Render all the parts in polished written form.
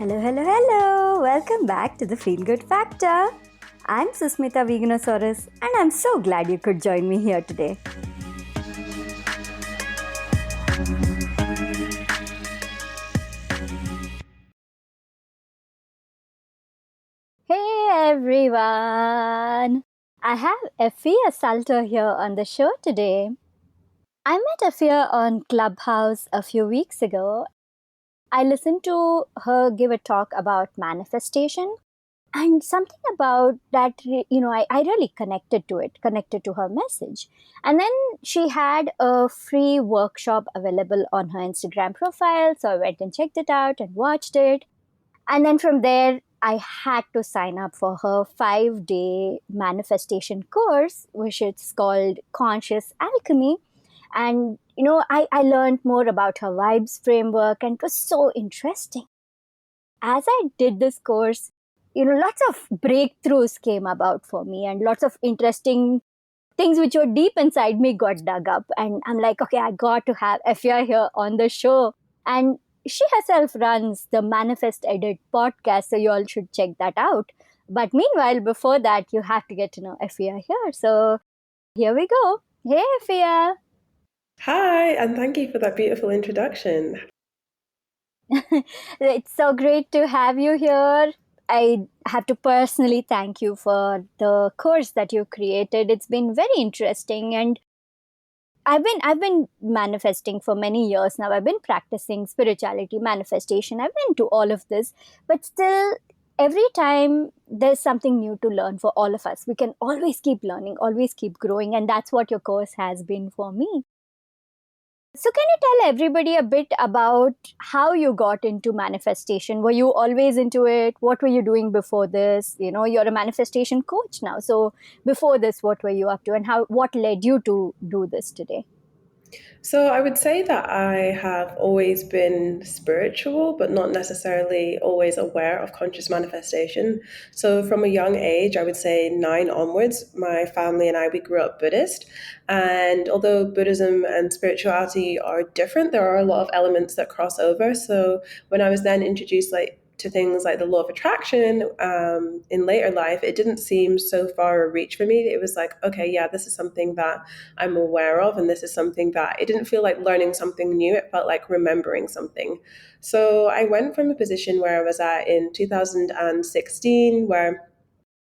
Hello, hello, hello! Welcome back to the Feel Good Factor. I'm Susmita Veganosaurus and I'm so glad you could join me here today. Hey everyone! I have Efia Sulter here on the show today. I met Efia on Clubhouse a few weeks ago. I listened to her give a talk about manifestation. And something about that, I really connected to her message. And then she had a free workshop available on her Instagram profile. So I went and checked it out and watched it. And then from there, I had to sign up for her 5-day manifestation course, which is called Conscious Alchemy. And, I learned more about her V.I.B.E.S framework, and it was so interesting. As I did this course, lots of breakthroughs came about for me and lots of interesting things which were deep inside me got dug up. And I'm like, okay, I got to have Efia here on the show. And she herself runs the Manifest Edit podcast, so you all should check that out. But meanwhile, before that, you have to get to know Efia here. So here we go. Hey, Efia. Hi, and thank you for that beautiful introduction. It's so great to have you here. I have to personally thank you for the course that you created. It's been very interesting, and I've been manifesting for many years now. I've been practicing spirituality, manifestation. I've been to all of this, but still every time there's something new to learn for all of us. We can always keep learning, always keep growing, and that's what your course has been for me. So, can you tell everybody a bit about how you got into manifestation? Were you always into it? What were you doing before this? You're a manifestation coach now. So, before this, what were you up to, and what led you to do this today? So, I would say that I have always been spiritual, but not necessarily always aware of conscious manifestation. So, from a young age, I would say 9 onwards, my family and I, we grew up Buddhist. And although Buddhism and spirituality are different, there are a lot of elements that cross over. So, when I was then introduced, to things like the law of attraction in later life, it didn't seem so far a reach for me. It was like, okay, yeah, this is something that I'm aware of, and this is something that it didn't feel like learning something new. It felt like remembering something. So I went from a position where I was at in 2016, where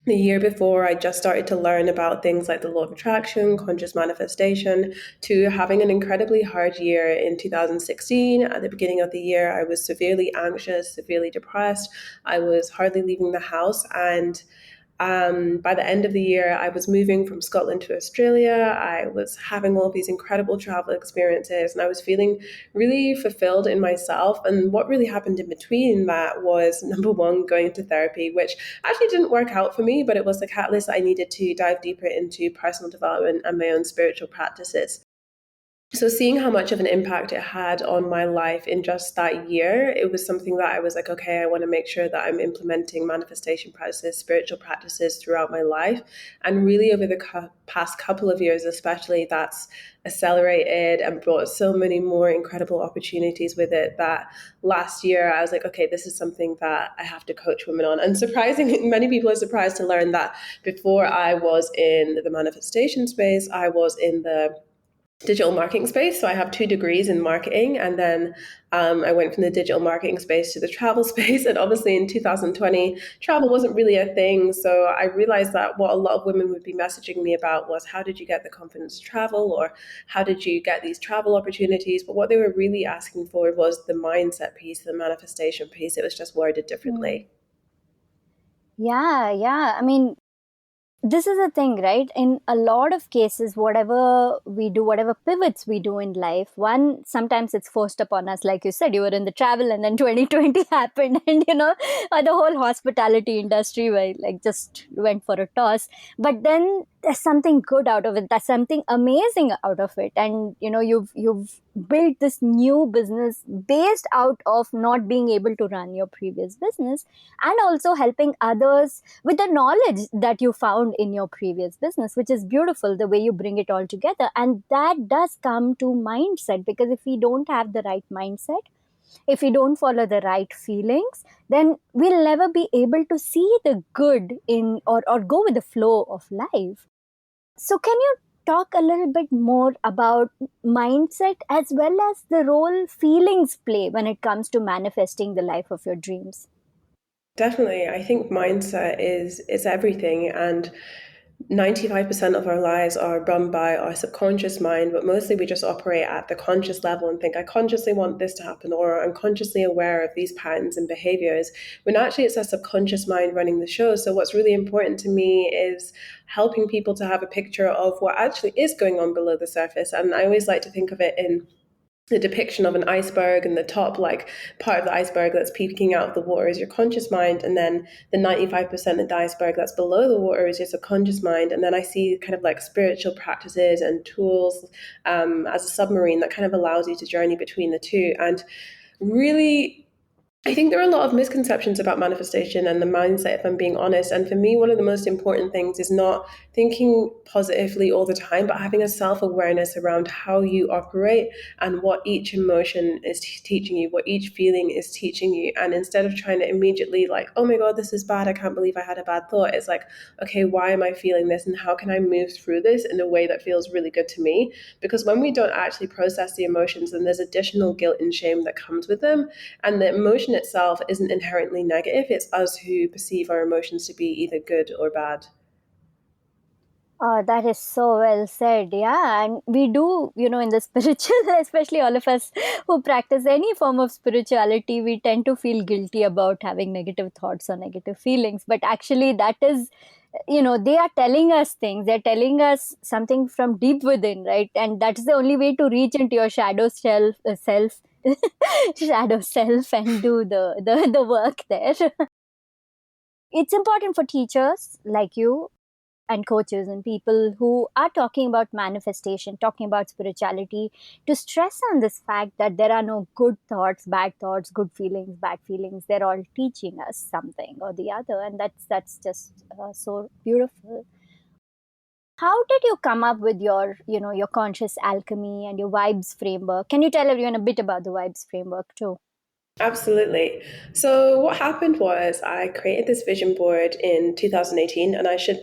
the year before, I just started to learn about things like the law of attraction, conscious manifestation, to having an incredibly hard year in 2016. At the beginning of the year, I was severely anxious, severely depressed. I was hardly leaving the house. And by the end of the year, I was moving from Scotland to Australia. I was having all these incredible travel experiences, and I was feeling really fulfilled in myself. And what really happened in between that was, number one, going to therapy, which actually didn't work out for me, but it was the catalyst I needed to dive deeper into personal development and my own spiritual practices. So seeing how much of an impact it had on my life in just that year, it was something that I was like, okay, I want to make sure that I'm implementing manifestation practices, spiritual practices throughout my life. And really over the past couple of years, especially, that's accelerated and brought so many more incredible opportunities with it that last year I was like, okay, this is something that I have to coach women on. And surprisingly, many people are surprised to learn that before I was in the manifestation space, I was in the digital marketing space. So I have 2 degrees in marketing, and then I went from the digital marketing space to the travel space. And obviously in 2020, travel wasn't really a thing. So I realized that what a lot of women would be messaging me about was, how did you get the confidence to travel, or how did you get these travel opportunities? But what they were really asking for was the mindset piece, the manifestation piece. It was just worded differently. Yeah. I mean, this is a thing, right? In a lot of cases, whatever we do, whatever pivots we do in life, sometimes it's forced upon us. Like you said, you were in the travel, and then 2020 happened, and the whole hospitality industry just went for a toss. But then there's something good out of it. There's something amazing out of it, and you've built this new business based out of not being able to run your previous business, and also helping others with the knowledge that you found in your previous business, which is beautiful, the way you bring it all together. And that does come to mindset, because if we don't have the right mindset, If we don't follow the right feelings, then we'll never be able to see the good in, or go with the flow of life. So can you talk a little bit more about mindset as well as the role feelings play when it comes to manifesting the life of your dreams? Definitely. I think mindset is everything, and 95% of our lives are run by our subconscious mind, but mostly we just operate at the conscious level and think, I consciously want this to happen, or I'm consciously aware of these patterns and behaviors, when actually it's our subconscious mind running the show. So what's really important to me is helping people to have a picture of what actually is going on below the surface. And I always like to think of it in the depiction of an iceberg, and the top like part of the iceberg that's peeking out of the water is your conscious mind, and then the 95% of the iceberg that's below the water is your subconscious mind. And then I see kind of like spiritual practices and tools as a submarine that kind of allows you to journey between the two. And really, I think there are a lot of misconceptions about manifestation and the mindset, if I'm being honest. And for me, one of the most important things is not thinking positively all the time, but having a self awareness around how you operate and what each emotion is teaching you, what each feeling is teaching you. And instead of trying to immediately, like, oh my God, this is bad, I can't believe I had a bad thought, it's like, okay, why am I feeling this? And how can I move through this in a way that feels really good to me? Because when we don't actually process the emotions, then there's additional guilt and shame that comes with them. And the emotion itself isn't inherently negative. It's us who perceive our emotions to be either good or bad. Oh, that is so well said. Yeah. And we do, in the spiritual, especially all of us who practice any form of spirituality, we tend to feel guilty about having negative thoughts or negative feelings. But actually, that is, they are telling us things. They're telling us something from deep within, right? And that's the only way to reach into your self, shadow self, and do the work there. It's important for teachers like you and coaches and people who are talking about manifestation, talking about spirituality, to stress on this fact that there are no good thoughts, good feelings, bad feelings. They're all teaching us something or the other, and that's just so beautiful. How did you come up with your conscious alchemy and your vibes framework? Can you tell everyone a bit about the vibes framework too? Absolutely. So, what happened was I created this vision board in 2018, and I should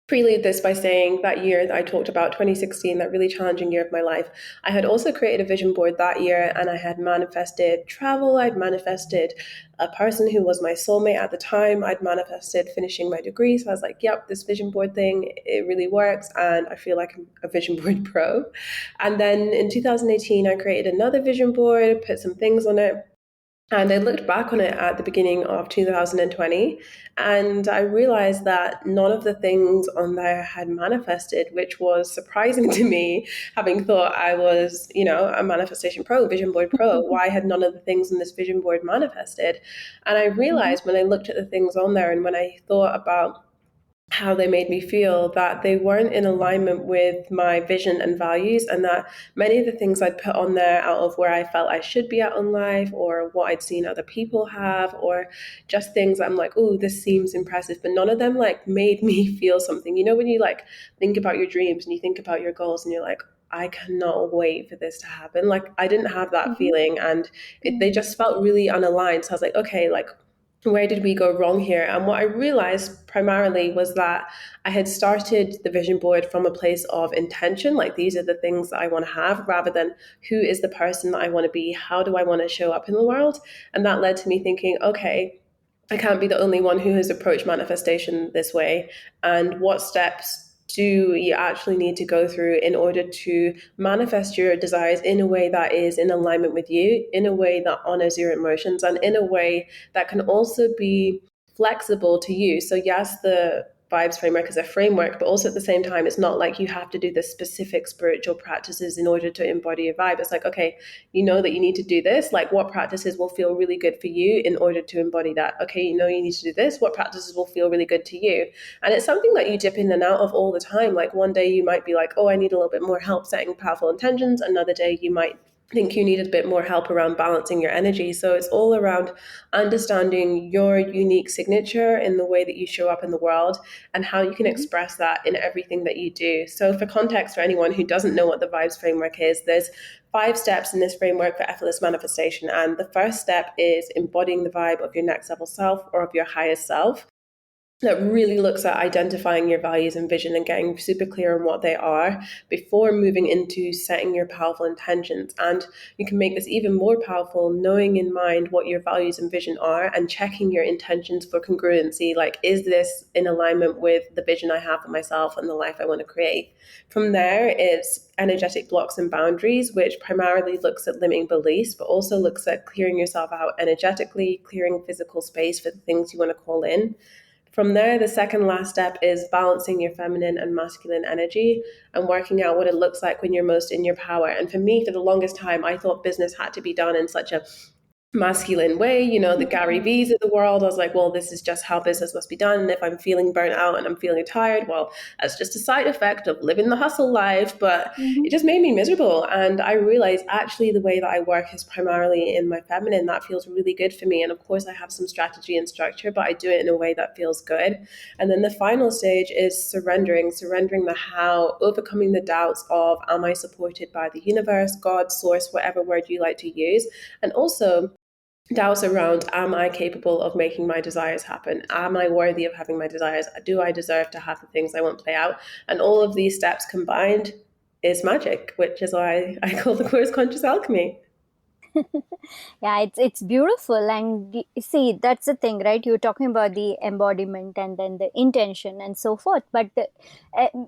prelude this by saying that year that I talked about, 2016, that really challenging year of my life, I had also created a vision board that year, and I had manifested travel. I'd manifested a person who was my soulmate at the time. I'd manifested finishing my degree. So I was like, yep, this vision board thing, it really works. And I feel like I'm a vision board pro. And then in 2018, I created another vision board, put some things on it. And I looked back on it at the beginning of 2020, and I realized that none of the things on there had manifested, which was surprising to me, having thought I was, a manifestation pro, vision board pro. Why had none of the things on this vision board manifested? And I Mhm. realized when I looked at the things on there and when I thought about how they made me feel, that they weren't in alignment with my vision and values, and that many of the things I'd put on there out of where I felt I should be at in life, or what I'd seen other people have, or just things I'm like, oh, this seems impressive, but none of them like made me feel something. When you like think about your dreams and you think about your goals and you're like, I cannot wait for this to happen. Like I didn't have that Mhm. feeling, and they Mhm. just felt really unaligned. So I was like, okay, like where did we go wrong here? And what I realized primarily was that I had started the vision board from a place of intention, like these are the things that I want to have, rather than who is the person that I want to be, how do I want to show up in the world? And that led to me thinking, okay, I can't be the only one who has approached manifestation this way. And what steps do you actually need to go through in order to manifest your desires in a way that is in alignment with you, in a way that honors your emotions, and in a way that can also be flexible to you? So, yes, the vibes framework is a framework, but also at the same time, it's not like you have to do the specific spiritual practices in order to embody a vibe. It's like, okay, you know that you need to do this, like what practices will feel really good for you in order to embody that? Okay, you know you need to do this, what practices will feel really good to you? And it's something that you dip in and out of all the time. Like one day you might be like, oh, I need a little bit more help setting powerful intentions. Another day you might think you need a bit more help around balancing your energy. So it's all around understanding your unique signature in the way that you show up in the world and how you can Mhm. express that in everything that you do. So for context, for anyone who doesn't know what the V.I.B.E.S framework is, there's 5 steps in this framework for effortless manifestation. And the first step is embodying the vibe of your next level self or of your highest self. That really looks at identifying your values and vision and getting super clear on what they are before moving into setting your powerful intentions. And you can make this even more powerful, knowing in mind what your values and vision are and checking your intentions for congruency. Like, is this in alignment with the vision I have for myself and the life I want to create? From there, it's energetic blocks and boundaries, which primarily looks at limiting beliefs, but also looks at clearing yourself out energetically, clearing physical space for the things you want to call in. From there, the second last step is balancing your feminine and masculine energy and working out what it looks like when you're most in your power. And for me, for the longest time, I thought business had to be done in such a masculine way, the Gary Mhm. V's of the world. I was like, well, this is just how business must be done. And if I'm feeling burnt out and I'm feeling tired, well, that's just a side effect of living the hustle life. But it Mhm. just made me miserable. And I realized actually the way that I work is primarily in my feminine. That feels really good for me. And of course, I have some strategy and structure, but I do it in a way that feels good. And then the final stage is surrendering the how, overcoming the doubts of, am I supported by the universe, God, source, whatever word you like to use. And also, doubts around, am I capable of making my desires happen? Am I worthy of having my desires? Do I deserve to have the things I want to play out? And all of these steps combined is magic, which is why I call the course Conscious Alchemy. Yeah, it's beautiful, and see, that's the thing, right? You're talking about the embodiment and then the intention and so forth, but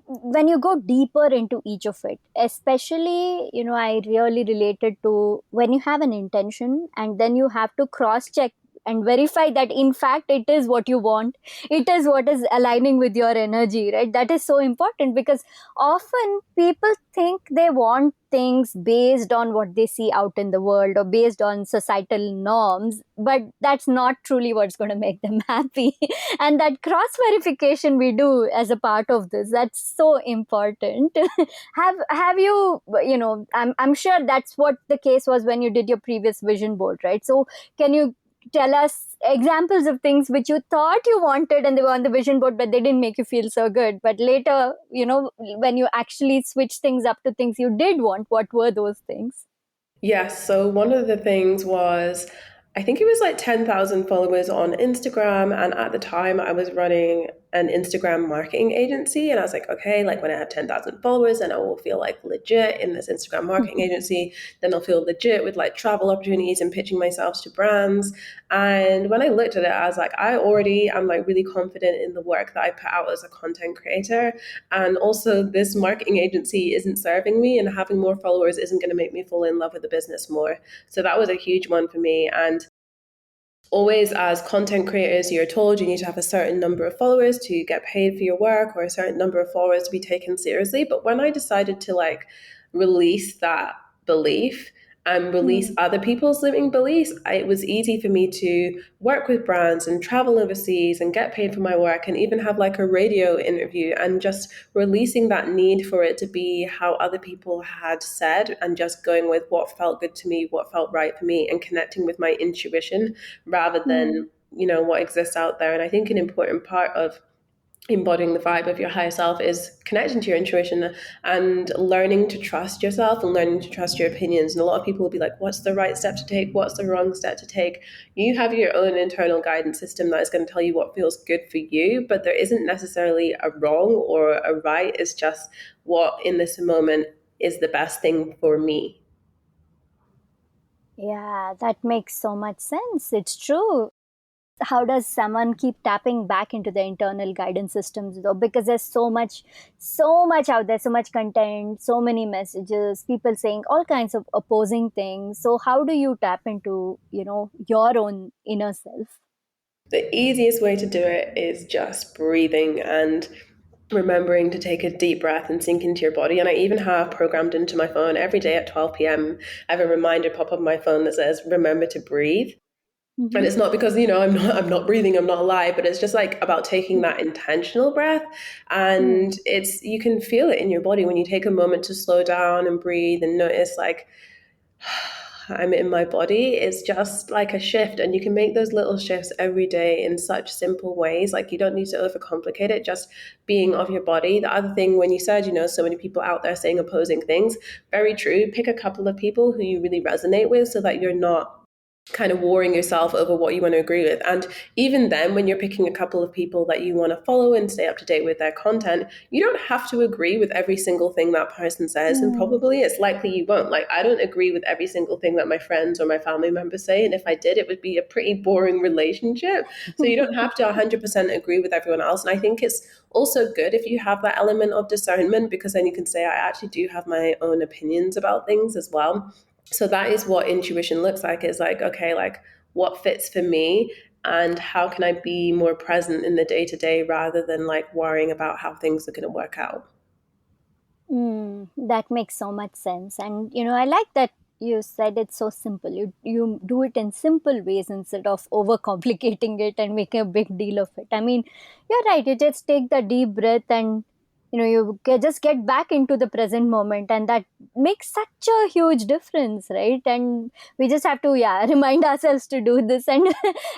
when you go deeper into each of it, especially, I really related to when you have an intention and then you have to cross check and verify that in fact it is what you want, it is what is aligning with your energy, right? That is so important, because often people think they want things based on what they see out in the world or based on societal norms, but that's not truly what's going to make them happy. And that cross verification we do as a part of this, that's so important. Have you, I'm sure that's what the case was when you did your previous vision board, right? So can you tell us examples of things which you thought you wanted and they were on the vision board, but they didn't make you feel so good, but later, when you actually switch things up to things you did want, what were those things? Yes. So one of the things was, I think it was like 10,000 followers on Instagram. And at the time, I was running an Instagram marketing agency. And I was like, okay, like when I have 10,000 followers, then I will feel like legit in this Instagram marketing agency. Then I'll feel legit with like travel opportunities and pitching myself to brands. And when I looked at it, I was like, I already am like really confident in the work that I put out as a content creator. And also, this marketing agency isn't serving me, and having more followers isn't going to make me fall in love with the business more. So that was a huge one for me. And always, as content creators, you're told you need to have a certain number of followers to get paid for your work, or a certain number of followers to be taken seriously. But when I decided to like release that belief and release Hmm. other people's limiting beliefs, it was easy for me to work with brands and travel overseas and get paid for my work and even have like a radio interview, and just releasing that need for it to be how other people had said and just going with what felt good to me, what felt right for me, and connecting with my intuition rather Hmm. than what exists out there. And I think an important part of embodying the vibe of your higher self is connecting to your intuition and learning to trust yourself and learning to trust your opinions. And a lot of people will be like, what's the right step to take, what's the wrong step to take? You have your own internal guidance system that is going to tell you what feels good for you, but there isn't necessarily a wrong or a right. It's just what in this moment is the best thing for me. Yeah, that makes so much sense. It's true. How does someone keep tapping back into the internal guidance systems though? Because there's so much out there, so much content, so many messages, people saying all kinds of opposing things. So how do you tap into, your own inner self? The easiest way to do it is just breathing and remembering to take a deep breath and sink into your body. And I even have programmed into my phone every day at 12 p.m. I have a reminder pop up on my phone that says, remember to breathe. And Mm-hmm. it's not because, I'm not breathing, I'm not alive, but it's just like about taking that intentional breath. And Mm-hmm. you can feel it in your body when you take a moment to slow down and breathe and notice like I'm in my body is just like a shift. And you can make those little shifts every day in such simple ways. Like you don't need to overcomplicate it, just being of your body. The other thing, when you said, so many people out there saying opposing things, very true. Pick a couple of people who you really resonate with so that you're not kind of warring yourself over what you want to agree with. And even then, when you're picking a couple of people that you want to follow and stay up to date with their content, you don't have to agree with every single thing that person says. And Mm. probably it's likely you won't. Like, I don't agree with every single thing that my friends or my family members say. And if I did, it would be a pretty boring relationship. So you don't have to 100% agree with everyone else. And I think it's also good if you have that element of discernment, because then you can say, I actually do have my own opinions about things as well. So that is what intuition looks like. Is like, okay, like what fits for me and how can I be more present in the day to day rather than like worrying about how things are going to work out. That makes so much sense. And I like that you said it's so simple. You do it in simple ways instead of overcomplicating it and making a big deal of it. I mean, you're right. You just take the deep breath and just get back into the present moment, and that makes such a huge difference, right? And we just have to, yeah, remind ourselves to do this. And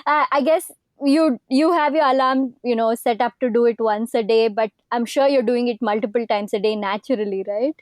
I guess you have your alarm set up to do it once a day, but I'm sure you're doing it multiple times a day naturally, right?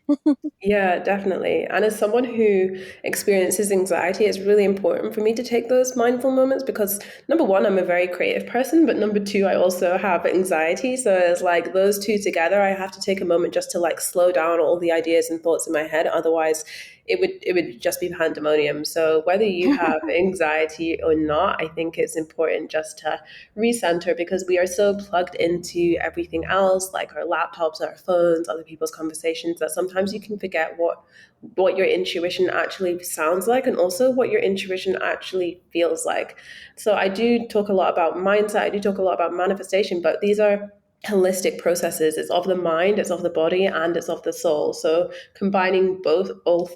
Yeah, definitely. And as someone who experiences anxiety, it's really important for me to take those mindful moments because number one, I'm a very creative person, but number two, I also have anxiety. So it's like those two together, I have to take a moment just to like slow down all the ideas and thoughts in my head. Otherwise, it would just be pandemonium. So whether you have anxiety or not, I think it's important just to recenter because we are so plugged into everything else, like our laptops, our phones, other people's conversations, that sometimes you can forget what your intuition actually sounds like and also what your intuition actually feels like. So I do talk a lot about mindset, I do talk a lot about manifestation, but these are holistic processes. It's of the mind, it's of the body, and it's of the soul. So combining all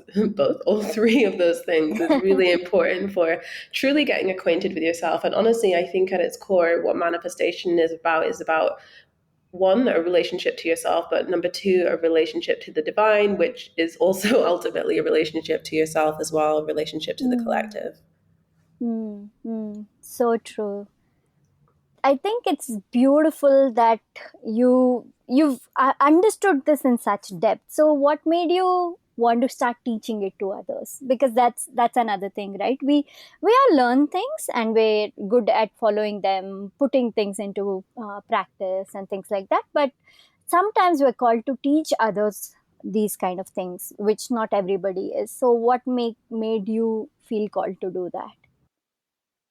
three of those things is really important for truly getting acquainted with yourself. And honestly, I think at its core, what manifestation is about one, a relationship to yourself, but number two, a relationship to the divine, which is also ultimately a relationship to yourself as well, a relationship to the Mm, collective. so true. I think it's beautiful that you've understood this in such depth. So what made you want to start teaching it to others? Because that's another thing, right? We all learn things and we're good at following them, putting things into practice and things like that. But sometimes we're called to teach others these kind of things, which not everybody is. So what made you feel called to do that?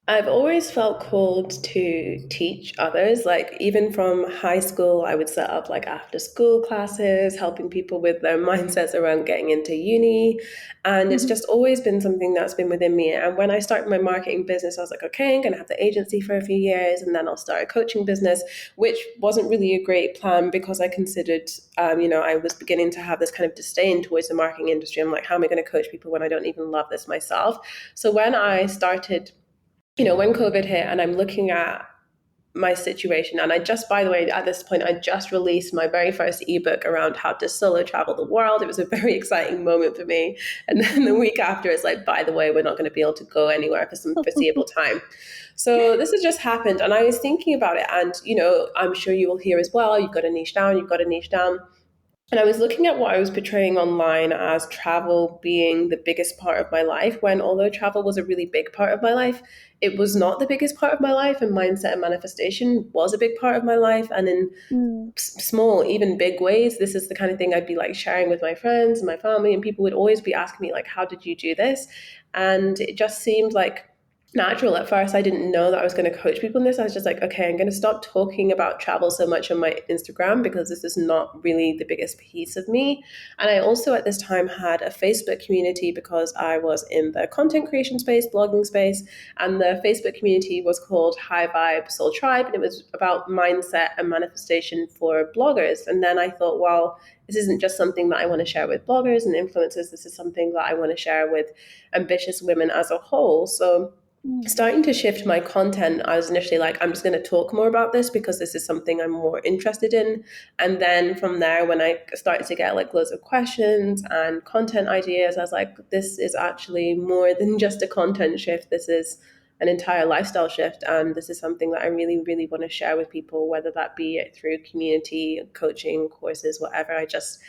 I've always felt called to teach others. Like, even from high school, I would set up like after school classes, helping people with their mindsets around getting into uni. And it's just always been something that's been within me. And when I started my marketing business, I was like, okay, I'm going to have the agency for a few years and then I'll start a coaching business, which wasn't really a great plan because I considered, I was beginning to have this kind of disdain towards the marketing industry. I'm like, how am I going to coach people when I don't even love this myself? So when I started when COVID hit and I'm looking at my situation, and I just, by the way, at this point, I just released my very first ebook around how to solo travel the world. It was a very exciting moment for me. And then the week after, it's like, by the way, we're not going to be able to go anywhere for some foreseeable time. So this has just happened. And I was thinking about it. And, I'm sure you will hear as well, you've got to niche down, you've got to niche down. And I was looking at what I was portraying online as travel being the biggest part of my life, when although travel was a really big part of my life, it was not the biggest part of my life. And mindset and manifestation was a big part of my life. And in Mm. small, even big ways, this is the kind of thing I'd be like sharing with my friends and my family. And people would always be asking me, like, how did you do this? And it just seemed like natural at first. I didn't know that I was going to coach people in this. I was just like, okay, I'm going to stop talking about travel so much on my Instagram because this is not really the biggest piece of me. And I also at this time had a Facebook community because I was in the content creation space, blogging space, and the Facebook community was called V.I.B.E, Soul Tribe, and it was about mindset and manifestation for bloggers. And then I thought, well, this isn't just something that I want to share with bloggers and influencers. This is something that I want to share with ambitious women as a whole. So Mm. starting to shift my content. I was initially like, I'm just going to talk more about this because this is something I'm more interested in. And then from there, when I started to get like loads of questions and content ideas, I was like, this is actually more than just a content shift. This is an entire lifestyle shift. And this is something that I really, really want to share with people, whether that be through community, coaching, courses, whatever. I just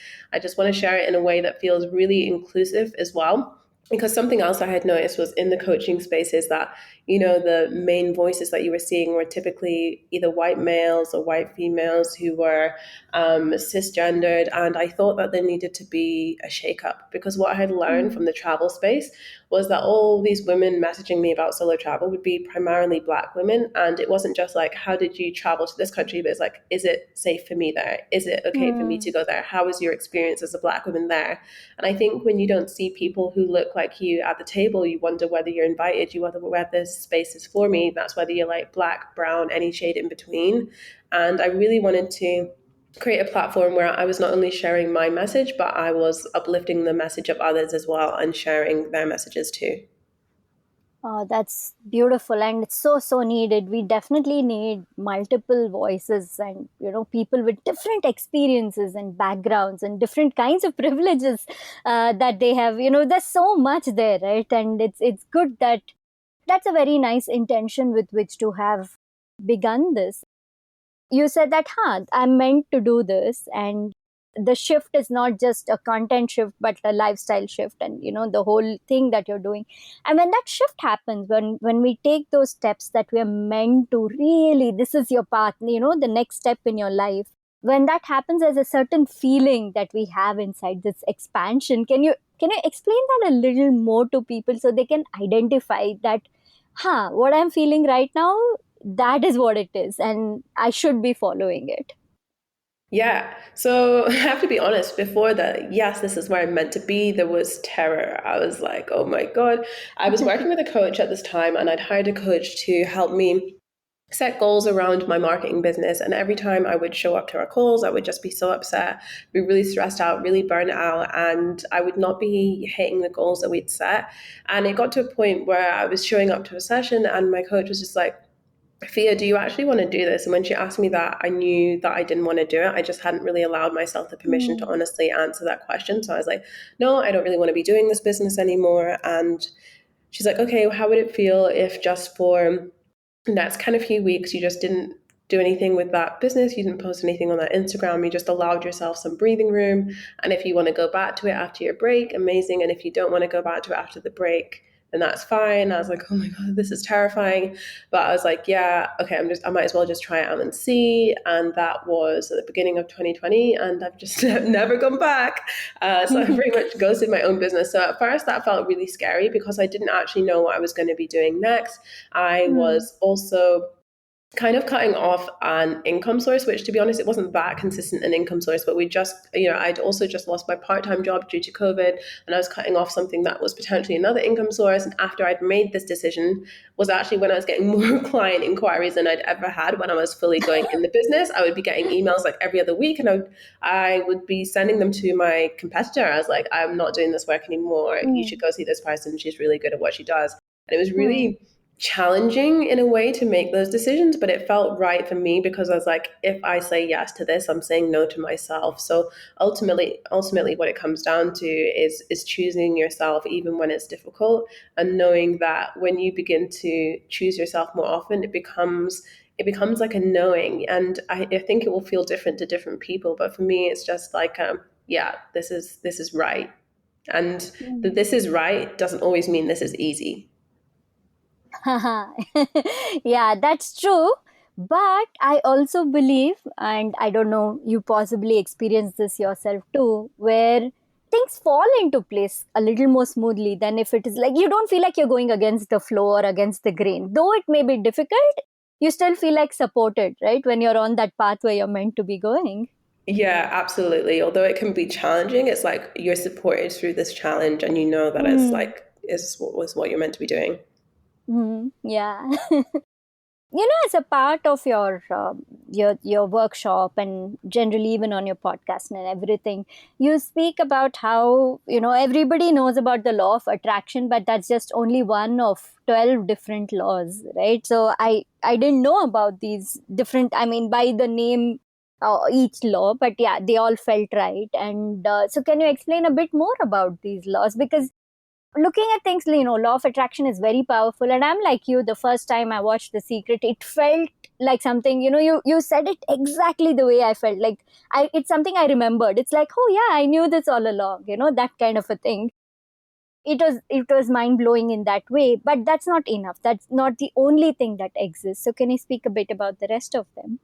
want to share it in a way that feels really inclusive as well, because something else I had noticed was in the coaching space is that, the main voices that you were seeing were typically either white males or white females who were cisgendered. And I thought that there needed to be a shakeup, because what I had learned from Mm. the travel space was that all these women messaging me about solo travel would be primarily Black women. And it wasn't just like, how did you travel to this country? But it's like, is it safe for me there? Is it okay for me to Mm. go there? How was your experience as a Black woman there? And I think when you don't see people who look like you at the table, you wonder whether you're invited, you wonder whether this space is for me. That's whether you're like Black, brown, any shade in between. And I really wanted to create a platform where I was not only sharing my message, but I was uplifting the message of others as well and sharing their messages too. Oh, that's beautiful, and it's so so needed. We definitely need multiple voices, and people with different experiences and backgrounds and different kinds of privileges that they have. There's so much there, right? And it's good that that's a very nice intention with which to have begun this. You said that, I'm meant to do this, and the shift is not just a content shift but a lifestyle shift, and the whole thing that you're doing. And when that shift happens, when we take those steps that we are meant to, really this is your path, the next step in your life, when that happens, there's a certain feeling that we have inside, this expansion. Can you explain that a little more to people so they can identify that, what I'm feeling right now, that is what it is, and I should be following it. Yeah. So I have to be honest, before that, yes, this is where I'm meant to be, there was terror. I was like, oh my God. I was working with a coach at this time, and I'd hired a coach to help me set goals around my marketing business. And every time I would show up to our calls, I would just be so upset, be really stressed out, really burnt out, and I would not be hitting the goals that we'd set. And it got to a point where I was showing up to a session, and my coach was just like, Fia, do you actually want to do this? And when she asked me that, I knew that I didn't want to do it. I just hadn't really allowed myself the permission to Mm. honestly answer that question. So I was like, no, I don't really want to be doing this business anymore. And she's like, okay, well, how would it feel if just for the next kind of few weeks you just didn't do anything with that business, you didn't post anything on that Instagram, you just allowed yourself some breathing room. And if you want to go back to it after your break, amazing. And if you don't want to go back to it after the break, then that's fine. I was like, oh my God, this is terrifying. But I was like, yeah, okay, I might as well just try it out and see. And that was at the beginning of 2020. And I've just never gone back. So I pretty much ghosted my own business. So at first that felt really scary because I didn't actually know what I was going to be doing next. I Mm. was also kind of cutting off an income source, which to be honest, it wasn't that consistent an income source, but I'd also just lost my part-time job due to COVID, and I was cutting off something that was potentially another income source. And after I'd made this decision was actually when I was getting more client inquiries than I'd ever had when I was fully going in the business. I would be getting emails like every other week, and I would be sending them to my competitor. I was like, I'm not doing this work anymore. You should Mm. go see this person. She's really good at what she does. And it was Mm. really challenging in a way to make those decisions, but it felt right for me because I was like, if I say yes to this, I'm saying no to myself. So ultimately what it comes down to is choosing yourself even when it's difficult, and knowing that when you begin to choose yourself more often, it becomes like a knowing. And I think it will feel different to different people, but for me it's just like yeah, this is right. And that Mm. this is right doesn't always mean this is easy. Yeah, that's true. But I also believe, and I don't know, you possibly experience this yourself too, where things fall into place a little more smoothly than if it is like you don't feel like you're going against the flow or against the grain. Though it may be difficult, you still feel like supported, right? When you're on that path where you're meant to be going. Yeah, absolutely. Although it can be challenging, it's like you're supported through this challenge, and you know that it's Mm. like is what was what you're meant to be doing. Mm. Yeah. As a part of your workshop, and generally even on your podcast and everything, you speak about how everybody knows about the law of attraction, but that's just only one of 12 different laws, right? So I didn't know about these different, I mean, by the name, each law, but yeah, they all felt right. And so can you explain a bit more about these laws? Because looking at things, law of attraction is very powerful, and I'm like you. The first time I watched The Secret, it felt like something, you said it exactly the way I felt. Like, it's something I remembered. It's like, oh yeah, I knew this all along, that kind of a thing. It was mind blowing in that way, but that's not enough. That's not the only thing that exists. So can you speak a bit about the rest of them?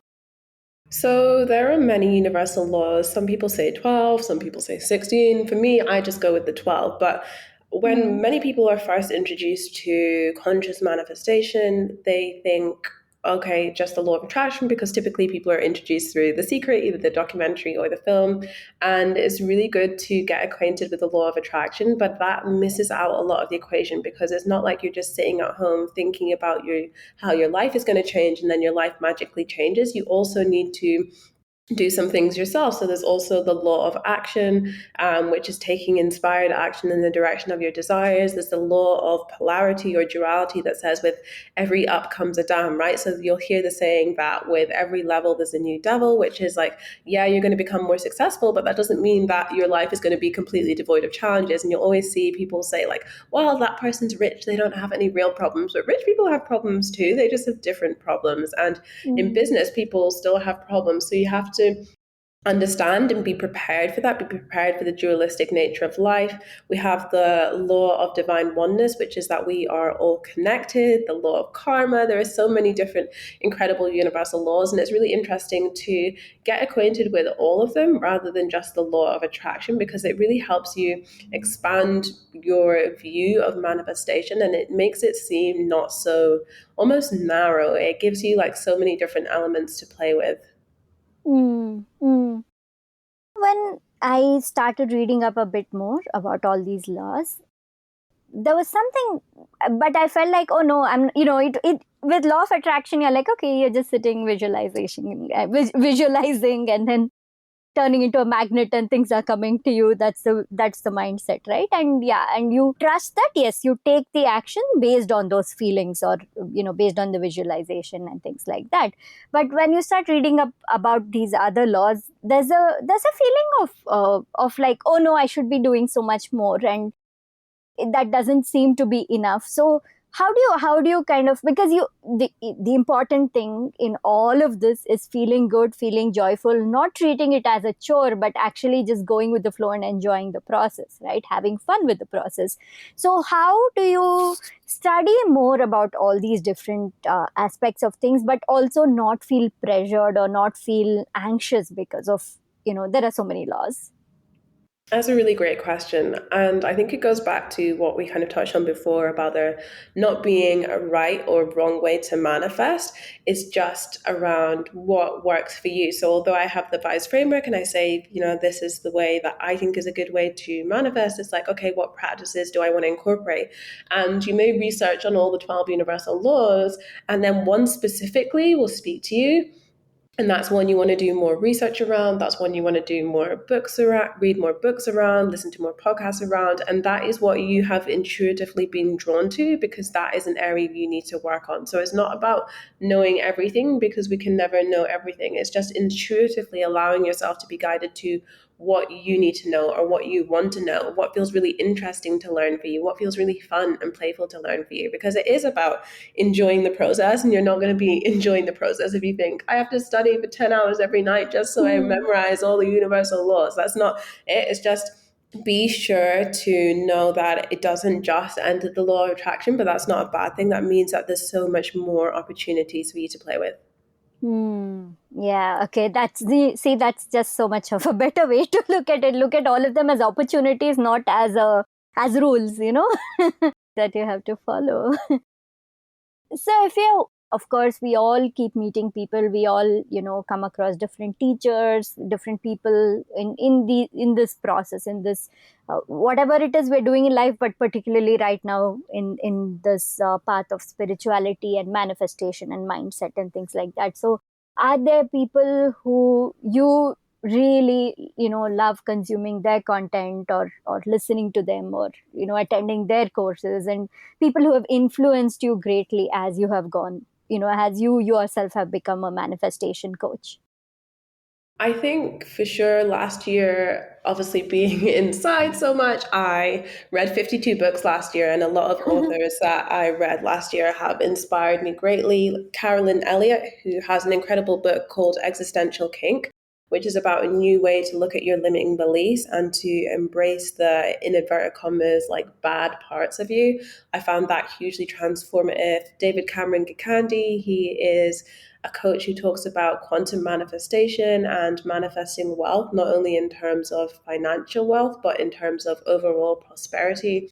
So there are many universal laws. Some people say 12, some people say 16. For me, I just go with the 12. But when Mm. many people are first introduced to conscious manifestation, they think, okay, just the law of attraction, because typically people are introduced through The Secret, either the documentary or the film. And it's really good to get acquainted with the law of attraction, but that misses out a lot of the equation, because it's not like you're just sitting at home thinking about how your life is going to change and then your life magically changes. You also need to do some things yourself. So there's also the law of action, which is taking inspired action in the direction of your desires. There's the law of polarity or duality that says with every up comes a down, right? So you'll hear the saying that with every level there's a new devil, which is like, yeah, you're going to become more successful, but that doesn't mean that your life is going to be completely devoid of challenges. And you'll always see people say like, well, that person's rich, they don't have any real problems. But rich people have problems too, they just have different problems. And in Mm. business, people still have problems. So you have to understand and be prepared for that, be prepared for the dualistic nature of life. We have the law of divine oneness, which is that we are all connected, the law of karma. There are so many different incredible universal laws, and it's really interesting to get acquainted with all of them rather than just the law of attraction, because it really helps you expand your view of manifestation, and it makes it seem not so almost narrow. It gives you like so many different elements to play with. Mm. Mm. When I started reading up a bit more about all these laws, there was something, but I felt like, oh no, it with law of attraction, you're like, okay, you're just sitting visualizing, and then turning into a magnet, and things are coming to you. That's the mindset, right? And yeah, and you trust that, yes, you take the action based on those feelings, or based on the visualization and things like that. But when you start reading up about these other laws, there's a feeling of like, oh no, I should be doing so much more, and that doesn't seem to be enough. So how do you kind of, because the important thing in all of this is feeling good, feeling joyful, not treating it as a chore, but actually just going with the flow and enjoying the process, right? Having fun with the process. So how do you study more about all these different aspects of things, but also not feel pressured or not feel anxious because of there are so many laws? That's a really great question. And I think it goes back to what we kind of touched on before about there not being a right or wrong way to manifest. It's just around what works for you. So although I have the V.I.B.E.S framework and I say, this is the way that I think is a good way to manifest, it's like, okay, what practices do I want to incorporate? And you may research on all the 12 universal laws, and then one specifically will speak to you, and that's one you want to do more research around. That's one you want to do more books around, read more books around, listen to more podcasts around. And that is what you have intuitively been drawn to, because that is an area you need to work on. So it's not about knowing everything, because we can never know everything. It's just intuitively allowing yourself to be guided to what you need to know or what you want to know, what feels really interesting to learn for you, what feels really fun and playful to learn for you, because it is about enjoying the process. And you're not going to be enjoying the process if you think I have to study for 10 hours every night just so I Hmm. memorize all the universal laws. That's not it. It's just be sure to know that it doesn't just end at the law of attraction, but that's not a bad thing. That means that there's so much more opportunities for you to play with. Hmm. Yeah. Okay. That's just so much of a better way to look at it. Look at all of them as opportunities, not as rules, that you have to follow. So if you Of course, we all keep meeting people. We all, come across different teachers, different people in this process, in this whatever it is we're doing in life, but particularly right now in this path of spirituality and manifestation and mindset and things like that. So, are there people who you really love consuming their content, or listening to them, or attending their courses, and people who have influenced you greatly as you have gone, as you yourself have become a manifestation coach? I think for sure last year, obviously being inside so much, I read 52 books last year, and a lot of authors that I read last year have inspired me greatly. Carolyn Elliott, who has an incredible book called Existential Kink, which is about a new way to look at your limiting beliefs and to embrace the, in inverted commas, like bad parts of you. I found that hugely transformative. David Cameron Gikandi, he is a coach who talks about quantum manifestation and manifesting wealth, not only in terms of financial wealth, but in terms of overall prosperity.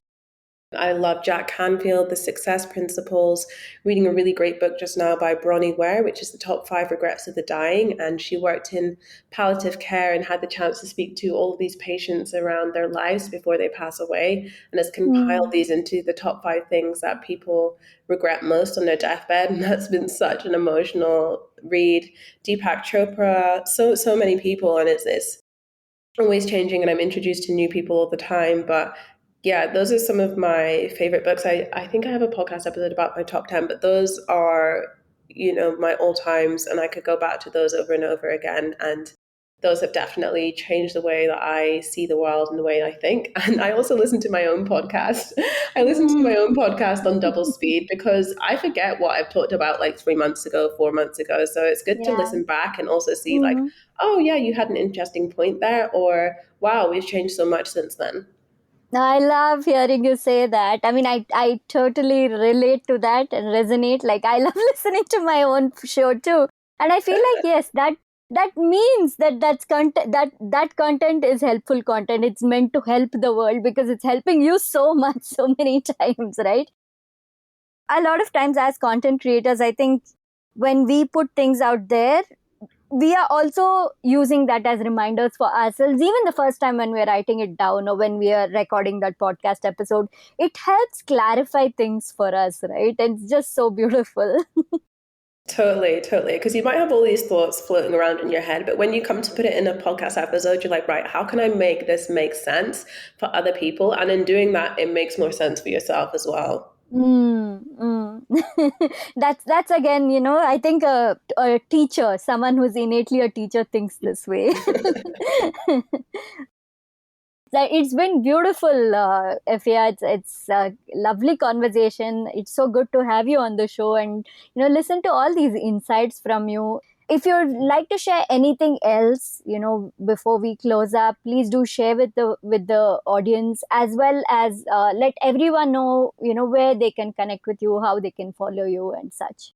I love Jack Canfield, The Success Principles, reading a really great book just now by Bronnie Ware, which is the top 5 regrets of the dying. And she worked in palliative care and had the chance to speak to all of these patients around their lives before they pass away, and has compiled Mm. these into the top 5 things that people regret most on their deathbed. And that's been such an emotional read. Deepak Chopra, so many people, and it's always changing, and I'm introduced to new people all the time. But yeah, those are some of my favorite books. I think I have a podcast episode about my top 10, but those are, my all times, and I could go back to those over and over again. And those have definitely changed the way that I see the world and the way I think. And I also listen to my own podcast. I listen to my Mm. own podcast on double speed because I forget what I've talked about like 3 months ago, 4 months ago. So it's good to Yeah. listen back and also see like, Mhm. oh yeah, you had an interesting point there, or wow, we've changed so much since then. I love hearing you say that. I mean, I totally relate to that and resonate. Like, I love listening to my own show too. And I feel like, yes, that means that's content, that content is helpful content. It's meant to help the world because it's helping you so much, so many times, right? A lot of times as content creators, I think when we put things out there, we are also using that as reminders for ourselves. Even the first time when we're writing it down or when we are recording that podcast episode, it helps clarify things for us, right? And it's just so beautiful. Totally, totally. Because you might have all these thoughts floating around in your head, but when you come to put it in a podcast episode, you're like, right, how can I make this make sense for other people? And in doing that, it makes more sense for yourself as well. That's again, I think a teacher, someone who's innately a teacher, thinks this way. It's been beautiful, Efia. It's a lovely conversation. It's so good to have you on the show and listen to all these insights from you. If you'd like to share anything else, before we close up, please do share with the audience, as well as let everyone know, where they can connect with you, how they can follow you, and such.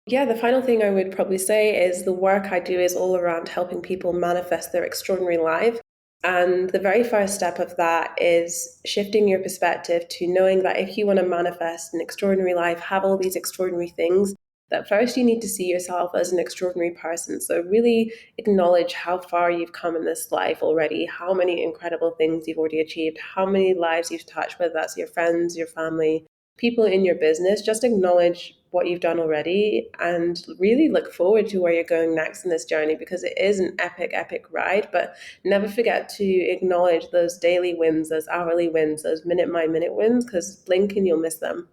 Yeah, the final thing I would probably say is the work I do is all around helping people manifest their extraordinary life. And the very first step of that is shifting your perspective to knowing that if you want to manifest an extraordinary life, have all these extraordinary things, that first you need to see yourself as an extraordinary person. So really acknowledge how far you've come in this life already, how many incredible things you've already achieved, how many lives you've touched, whether that's your friends, your family, people in your business. Just acknowledge what you've done already and really look forward to where you're going next in this journey, because it is an epic, epic ride. But never forget to acknowledge those daily wins, those hourly wins, those minute by minute wins, because blink and you'll miss them.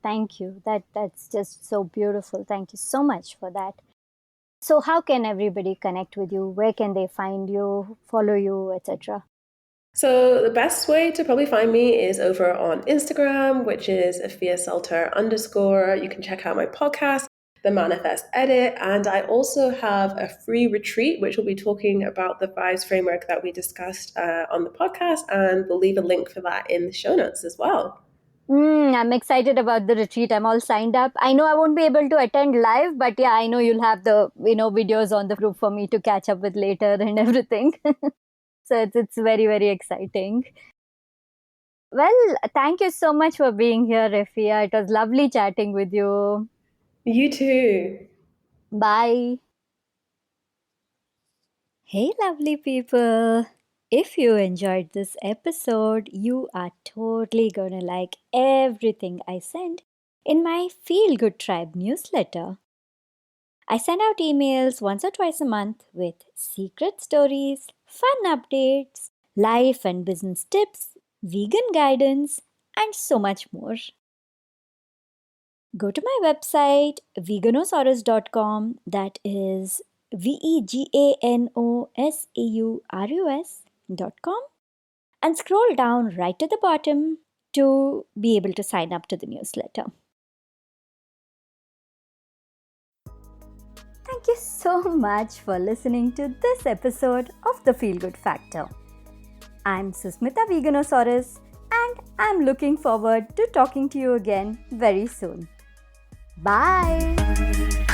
Thank you. That's just so beautiful. Thank you so much for that. So, how can everybody connect with you? Where can they find you, follow you, etc.? So the best way to probably find me is over on Instagram, which is Efia Sulter _. You can check out my podcast, The Manifest Edit, and I also have a free retreat, which will be talking about the V.I.B.E.S framework that we discussed on the podcast, and we'll leave a link for that in the show notes as well. I'm excited about the retreat. I'm all signed up. I know I won't be able to attend live, but yeah, I know you'll have the videos on the group for me to catch up with later and everything. So it's very, very exciting. Well, thank you so much for being here, Efia. It was lovely chatting with you. You too. Bye. Hey, lovely people. If you enjoyed this episode, you are totally gonna like everything I send in my Feel Good Tribe newsletter. I send out emails once or twice a month with secret stories, fun updates, life and business tips, vegan guidance, and so much more. Go to my website veganosaurus.com, that is veganosaurus.com, and scroll down right to the bottom to be able to sign up to the newsletter. Thank you so much for listening to this episode of The Feel Good Factor. I'm Susmita Veganosaurus, and I'm looking forward to talking to you again very soon. Bye!